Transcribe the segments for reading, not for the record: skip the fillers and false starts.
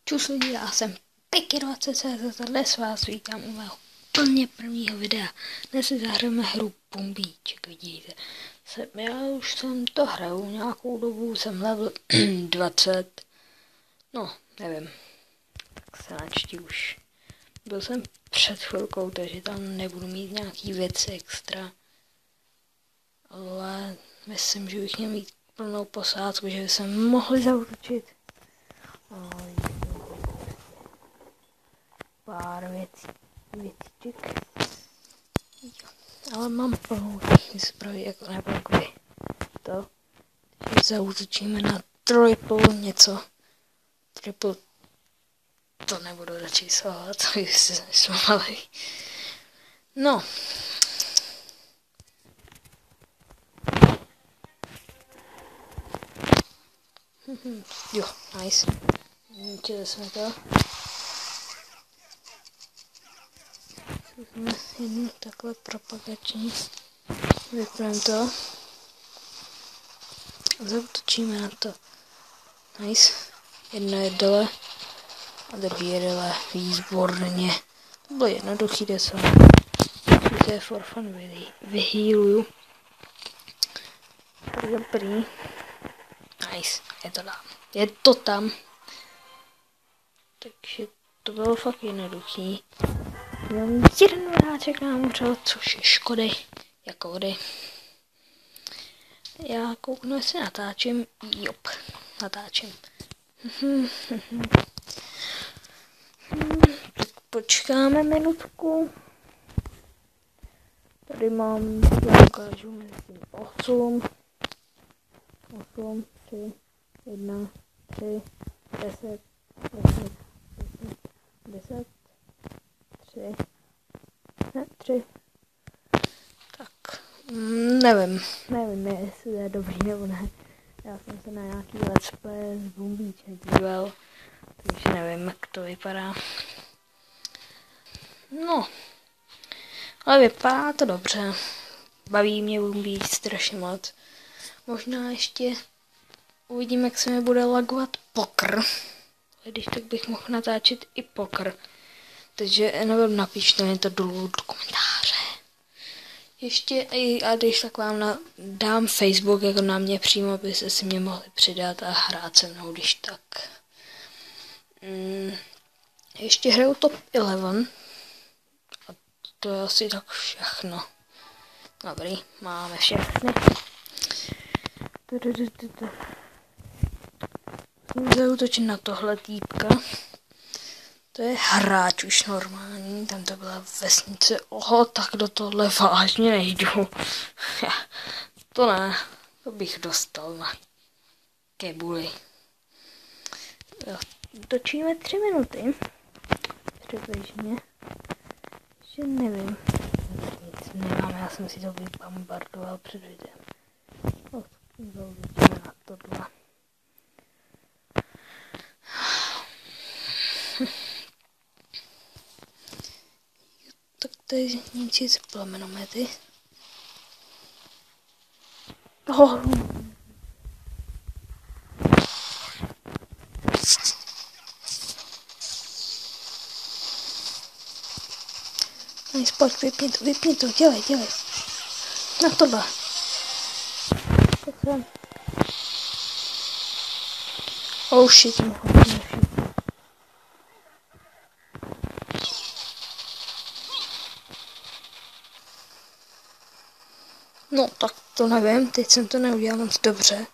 Čus lidi, já jsem Piky20 a dnes vás vítám u mého plně prvního videa. Dnes si zahrajeme hru Bombíček, vidíte. Já už jsem to hraju nějakou dobu, jsem level 20. No, nevím, tak se načti už. Byl jsem před chvilkou, takže tam nebudu mít nějaký věci extra. Ale myslím, že bych měl mít plnou posádku, že by se mohli zaútočit. Pár věcíček. Ale mám plnou zbraň, jako nebo jakoby to. Takže zaútočíme na triple něco. Triple to nebudu radši salát, to by se nesmali. No. Jo, nice. Ničili jsme to. Jednu takhle propagační. Vypneme to. Zautočíme na to. Nice. Jedno je dole. A druhý je dole. Výborně. To bylo jednoduchý desel. To je for fun vyhýluju. Dobrý. Nice. Je to tam. Takže to bylo fakt jednoduchý. Mám jeden vodáček nám umřel, což je škody, jako vody. Já kouknu, jestli natáčím. Jop, natáčím. Tak počkáme minutku. Tady mám, já ukážu, myslím 8, 3, 1, 3, 10, 10, 3. Tak, nevím, jestli to je dobrý nebo ne. Já jsem se na nějaký let's play z Bombíček díval, takže nevím, jak to vypadá. No, ale vypadá to dobře. Baví mě Bombíč strašně moc. Možná ještě uvidím, jak se mi bude lagovat poker. Když tak bych mohl natáčet i poker. Takže nebo napište mi to dolů do komentáře. Ještě a když tak vám dám Facebook jako na mě přímo, abyste si mě mohli přidat a hrát se mnou, když tak. Ještě hraju top 11. A to je asi tak všechno. Dobrý, máme všechny. Zautočit na tohle týpka. To je hráč už normální, tam to byla vesnice. Oho, tak do tohle vážně nejdu. To ne, to bych dostal na kebuli. Jo, točíme 3 minuty. Přibližně. Ještě nevím. Nic nemám, já jsem si to vybombardoval před videem. Zautočíme na tohle. Tak tady ničit plamenomety. Oh. Nice, pojď, vypni to, dělej. Na tohle. Tak jsem. Oh shit, No, tak to nevím, teď jsem to neudělal moc dobře,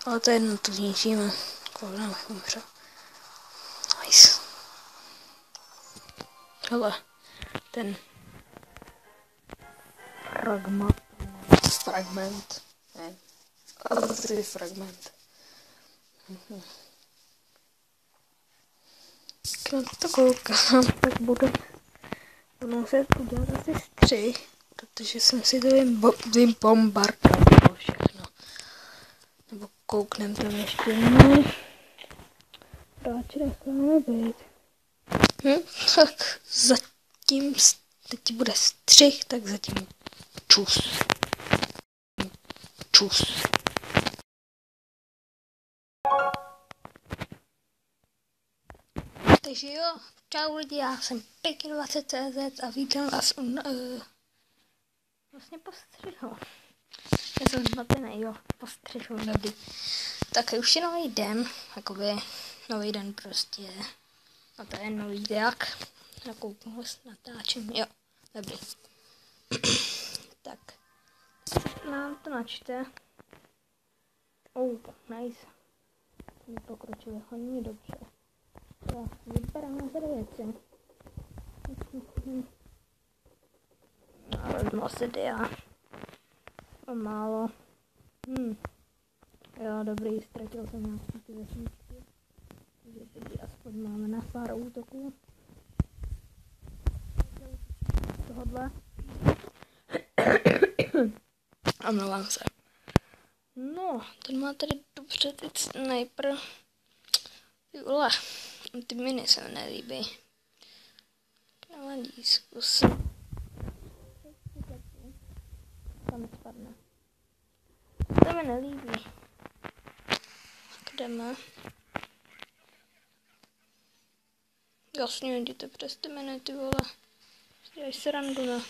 ale to je jedno, to zničíme, kvůli nám umře. Nice. Hele, ten fragment, ne, asi fragment. Když na to koukám, tak budu muset udělat asi střih. Protože jsem si to vybombardoval všechno. Nebo kouknem tam ještě jednou. Proč necháme být? Tak zatím, teď bude střih, tak zatím čus. Takže jo, čau lidi, já jsem Pek20.cz a vítám vás vlastně postřihu. Já jsem zmatený, jo, postřihu dobrý. Tak už je nový den, jakoby nový den prostě. A to je nový jak. Nakouknu ho s natáčím, jo, dobrý. Tak, nám to načte. Nice. Pokročili hodně dobře. Já vyberám tady věci. Ale vezmu asi dia. A málo. Jo, dobrý, ztratil jsem nějaký ty vesničky. Takže teď aspoň máme na pár útoků. Tohodle. Omlouvám se. No, ten má tady dobře teď sniper. Ty vole, ty miny se mi nelíbí. Nevadí, zkusím. Tam spadne. To mi nelíbí. Kde má? Jasně, jděte přes ty miny, ty vole. Dělej srandu, no.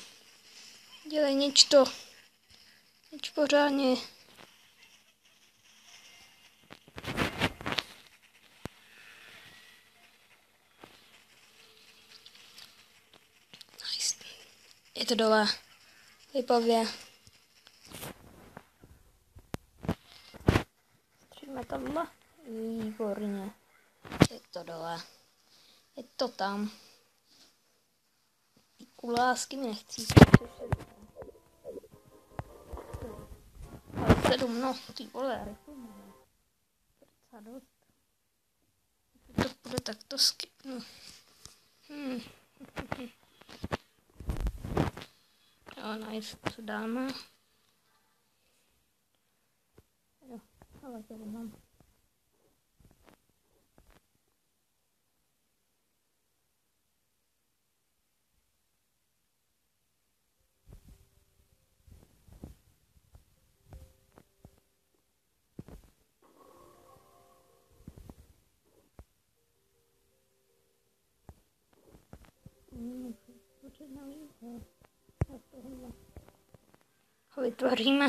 Dělej nič to. Nič pořádně. Nice. Je to dole. Vypavě. Stříme tamhle. Výborně. Je to dole. Je to tam. Ty kulásky mi nechcí. Ale 7, no, ty vole, rychle máme. Prca dost. To bude takto skipnu. Jo, nice, co dáme? Jo, ale tady mám. Ho vytvoříme.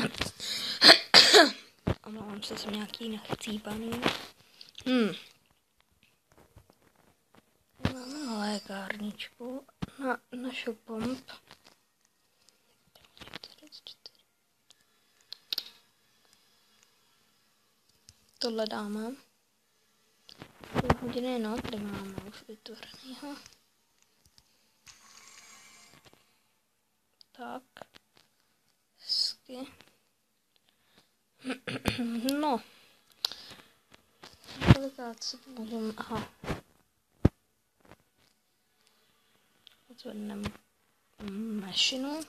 Omlouvám se, jsem nějaký nachcípaný. Máme lékárničku na našu pomp. Tohle dáme. 2 hodiny, no, tady máme už vytvořenýho. Tak. Hezky. No. Kolikrát si můžeme, aha. Zvedneme mašinu.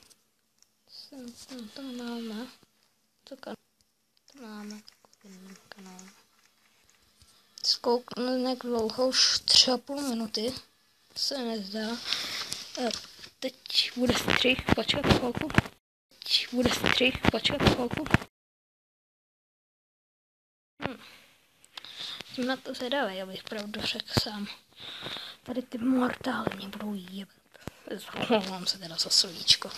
Sem to máme. To máme takový kanál. Zkouknu jak dlouho, už 3,5 minuty. Se nezdá. Teď bude střih, počkat chvilku. Jsem na to zvědavý, abych pravdu řekl sám. Tady ty mortály mě budou jebat. Zvolám se teda za slovíčko.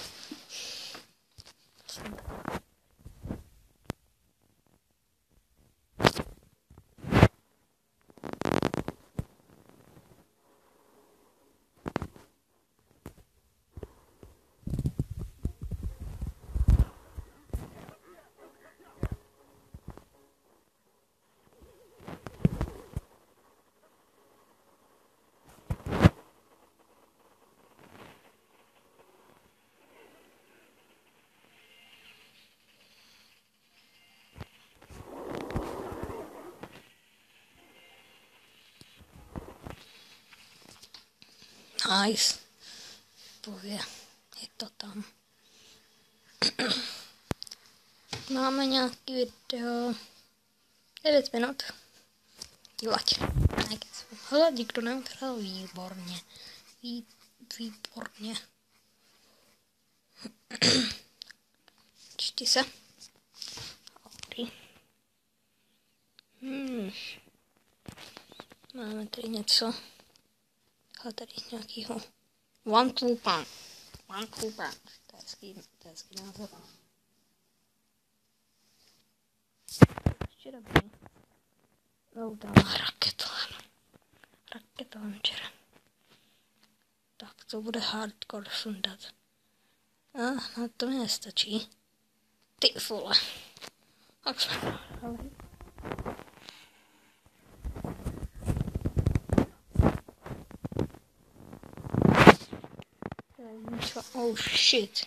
Nice. Pově, je to tam. Máme nějaký video. 9 minut. Dívat. Hele, nikdo neutřel. Výborně. Výborně. Čti se. Okay. Máme tady něco. A tady nějakýho One True Punch. To je hezký název. Ještě dobrý. No, tam Raket Launcher. Tak to bude hardcore sundat. A na to mi nestačí. Ty vole. Tak jsme prohrali. Oh shit.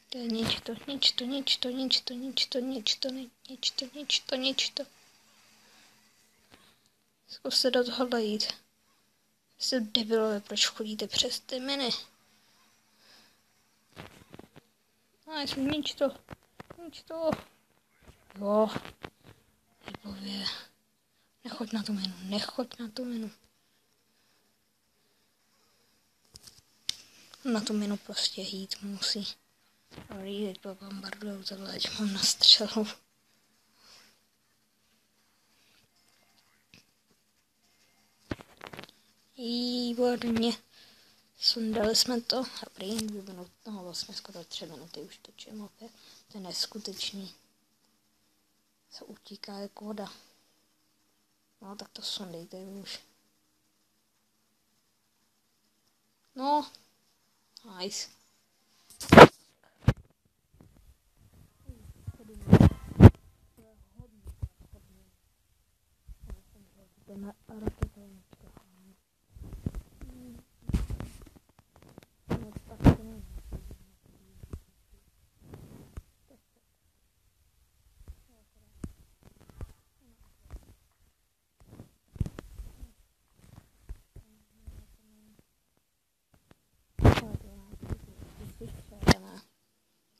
To je nič to. Zkuste do toho jít. Jste debilové, proč chodíte přes ty miny? Nič to. Jo. Libově. Nechoď na tu minu. Na tu minu prostě jít musí. Dobrý, teď bombardujou tohle, ať mám na střelu. Výborně. Sundali jsme to. Dobrý, 2 minuty, no vlastně skoro 3 minuty už točím opět. To je neskutečný. Se utíká jako voda. No tak to sundejte už. No. Nice.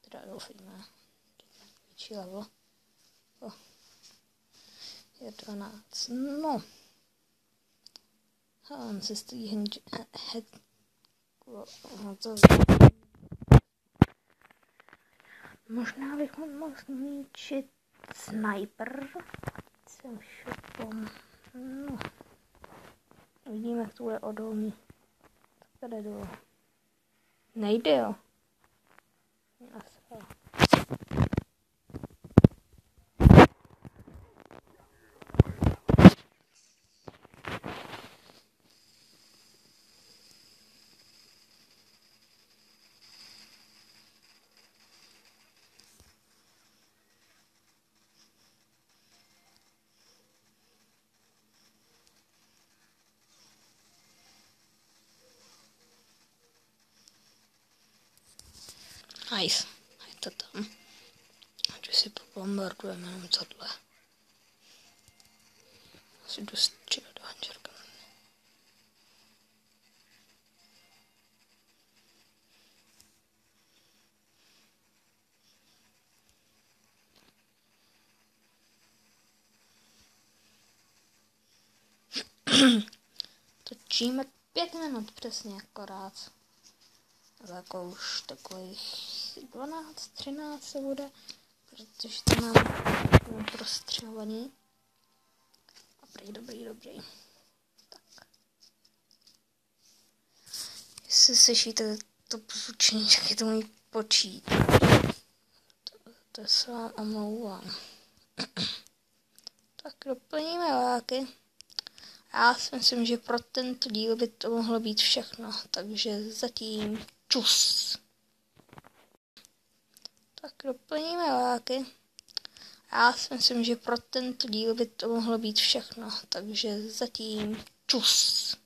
Teda doufejme. Větší level. Je 12. No. On se stojí head. No to... Možná bych mohl zničit sniper. Jsem šopom. No. Vidíme, jak to bude odolný. Tak tady jdu. Nejde, jo. Nice. Je to tam. Ať si pobombardujeme jenom tohle. Asi dost čeho do hančerka. Točíme 5 minut přesně akorát. Ale jako už takových 12, 13 se bude, protože to mám prostřelovaný. Dobrý. Tak. Jestli slyšíte to pzučení, tak je to můj počítač. To se vám omlouvám. Tak doplníme láky. Já si myslím, že pro tento díl by to mohlo být všechno, takže zatím čus. Tak doplníme láky. Já si myslím, že pro tento díl by to mohlo být všechno, takže zatím čus.